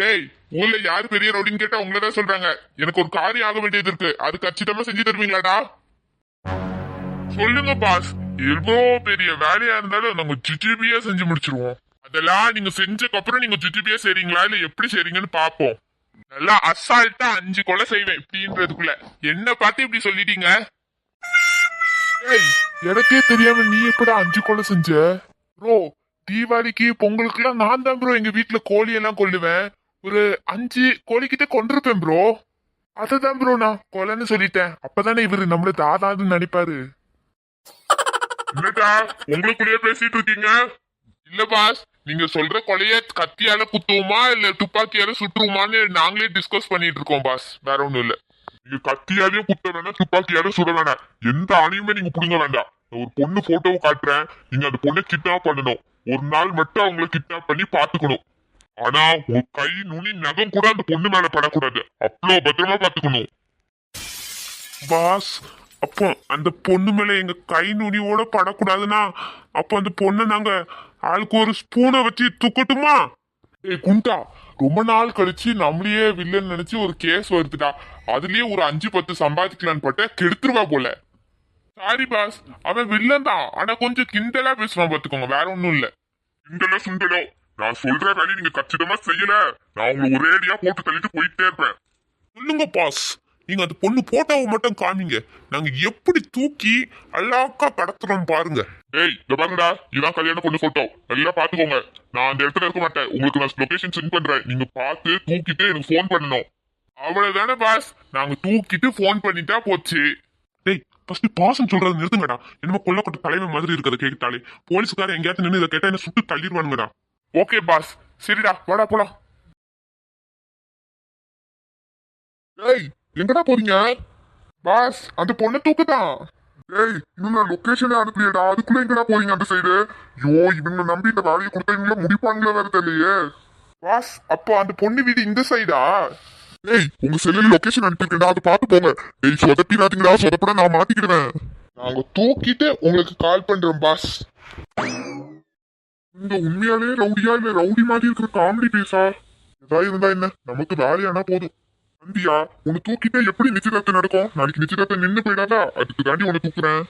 டேய், ஊர்ல யாரு பெரிய ரவுடின்னு கேட்டா உங்களதான் சொல்றாங்க. எனக்கு ஒரு காரியம் ஆக வேண்டியது இருக்கு, அது கச்சிதமா செஞ்சு தருவீங்களாடா? சொல்லுங்க பாஸ். எவ்வளோ பெரிய வேலையா இருந்தாலும் நாங்க ஜிஜிபியா செஞ்சு முடிச்சிருவோம். அதெல்லாம் நீங்க செஞ்சதுக்கு அப்புறம் நீங்க ஜிஜிபியா செய்றீங்களா இல்ல எப்படி செய்றீங்கன்னு பாப்போம். நல்லா அசால்ட்டா 5 கொலை செய்வேன் இப்படின்றதுக்குள்ள என்ன பார்த்து இப்படி சொல்லிட்டீங்க? ஏய், எனக்கே தெரியாம நீ எப்படா 5 கொலை செஞ்ச? ப்ரோ, தீபாவளிக்கு பொங்கலுக்குலாம் நான் தான் ப்ரோ எங்க வீட்டுல கோழி எல்லாம் கொல்லுவேன். ஒரு 5 கோழிக்கிட்ட கொண்டிருப்பேன் ப்ரோ. அததான் ப்ரோ நான் கொலைன்னு சொல்லிட்டேன். அப்பதானே இவரு நம்மள தாதான்னு நினைப்பாரு. என்னடா உங்களுக்குள்ளேயே பேசிட்டு இருக்கீங்க? இல்ல பாஸ், நீங்க சொல்ற கொலைய கத்தியால குத்துவோமா இல்ல துப்பாக்கியால சுட்டுருமான்னு நாங்களே டிஸ்கஸ் பண்ணிட்டு இருக்கோம் பாஸ், வேற ஒண்ணும் இல்ல. நீங்க கத்தியாலையும் குத்த வேணாம், துப்பாக்கியாலும் சுட வேணாம், எந்த ஆணையுமே நீங்க புடுங்க வேண்டாம். நான் ஒரு பொண்ணு போட்டோவை காட்டுறேன், நீங்க அந்த பொண்ணை கிட்னாப் பண்ணணும். ஒரு நாள் மட்டும் அவங்கள கிட்னாப் பண்ணி பாத்துக்கணும். ஆனா உங்க கை நுனி நகம் கூட அந்த பொண்ணு மேல படக்கூடாது, அவ்வளோ பத்திரமா பாத்துக்கணும் பாஸ். அப்போ அந்த பொண்ணு மேல எங்க கை நுனியோட படக்கூடாதுன்னா அப்ப அந்த பொண்ணை நாங்க ஆளுக்கு ஒரு ஸ்பூனை வச்சு தூக்கட்டுமா? ஏய் குண்டா, ரொம்ப நாள் கழிச்சு நம்மளையே வில்லன் நினைச்சு ஒரு கேஸ் வருதுடா. அதுலயே ஒரு 5-10 சம்பாதிக்கலான்னு பட்ட கெடுத்துருவா போல. சாரி பாஸ், அவன் வில்லன் தான், ஆனா கொஞ்சம் கிண்டலா பேசுவான் பாத்துக்கோங்க, வேற ஒண்ணும் இல்ல. கிண்டலோ சுண்டலோ, நான் சொல்ற வேலையை நீங்க கச்சிதமா செய்யல, நான் உங்களை ஒரேடியா போட்டு தள்ளிட்டு போயிட்டே இருப்பேன். சொல்லுங்க பாஸ், நீங்க அந்த பொண்ணு போட்டோவை மட்டும் காமிங்க, நாங்க எப்படி தூக்கி அல்லாக்கா கடத்துறோம் பாருங்க. ஏய், இத பாருங்கடா, இதான் கல்யாண பொண்ணு போட்டோ, நல்லா பாத்துக்கோங்க. நான் அந்த இடத்துல இருக்க மாட்டேன், உங்களுக்கு நான் லொகேஷன் சென்ட் பண்றேன், நீங்க பார்த்து தூக்கிட்டு எனக்கு போன் பண்ணணும். அவ்வளவுதானே பாஸ், நாங்க தூக்கிட்டு போன் பண்ணிட்டா போச்சு. டேய், ஃபர்ஸ்ட் பாசம் சொல்றது நிறுத்துங்கடா. என்னமோ கொல்லப்பட்ட தலைவன் மாதிரி இருக்கிறத கேட்டாலே போலீஸ்காரன் எங்கேயாவது நின்று இதை கேட்டா என்ன சுட்டு தள்ளிடுவானுங்கடா. ஓகே பாஸ், சரிடா, வாடா போலாம். ஏய், எங்கடா போறீங்க? பாஸ், அந்த பொண்ணை தூக்குதான். ஏய், இன்னும் நான் லொகேஷனே அனுப்பலையடா, அதுக்குள்ள எங்கடா போறீங்க அந்த சைடு? ஐயோ, இவங்க நம்பி இந்த வேலையை கொடுத்தவங்கள முடிப்பாங்களே வேற தெரியலையே. பாஸ், அப்போ அந்த பொண்ணு வீடு இந்த சைடா? ஏய், உங்க செல்லுல லொகேஷன் அனுப்பியிருக்கேன்டா, அதை பார்த்து போங்க. ஏய், சொதப்பிடாதீங்கடா, சொதப்பட நான் மாத்திக்கிடுவேன். நாங்க தூக்கிட்டு உங்களுக்கு கால் பண்றோம் பாஸ். இந்த உண்மையாலே ரவுடியா இல்ல ரவுடி மாதிரி இருக்கிற காமெடி பேசா? ஏதா இருந்தா என்ன, நமக்கு வேலையானா போதும். நந்தியா, உன்னை தூக்கிட்டே எப்படி நிச்சயதார்த்தம் நடக்கும்? நாளைக்கு நிச்சயதார்த்தம் நின்று போயிடாதா? அதுக்கு தாண்டி உன்னை தூக்குறேன்.